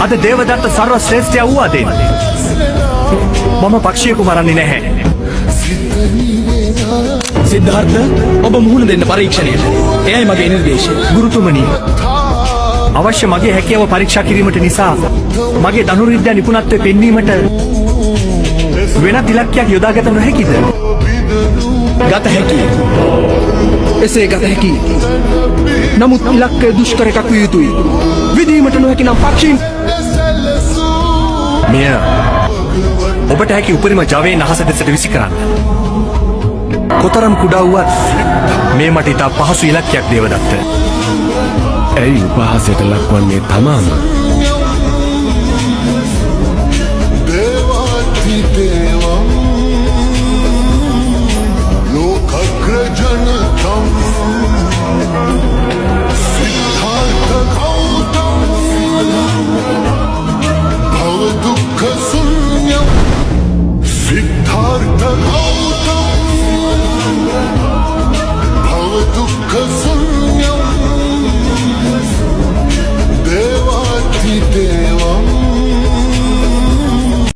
අද දේවදත්ත සර්ව ශ්‍රේෂ්ඨයා වූ අදින් මම පක්ෂියකු මරන්නේ නැහැ. සිද්ධාර්ථ ඔබ මුහුණ දෙන්න පරීක්ෂණයට. එයයි මගේ නිර්දේශය. ගුරුතුමනි, අවශ්‍ය මගේ හැකියාව පරීක්ෂා කිරීමට නිසා මගේ ධනුර්විද්‍යා නිපුණත්වය පෙන්වීමට වෙනත් ඉලක්කයක් යොදාගත නොහැකිද? ගත හැකියි. එසේ ගත හැකියි. නමුත් ඉලක්කය දුෂ්කර එකක් විය යුතුයි. විදීමට නොහැකි නම් පක්ෂීන් මෙය ඔබට හැකි උපරිම ජවයෙන් අහස දෙසට විසි කරන්න. කොතරම් කුඩා වුවත් මේ මට ඉතා පහසු ඉලක්කයක් දේවදත්ත. ඇයි උපහාසයට ලක්වන්නේ තමාම? Siddhartha Gautam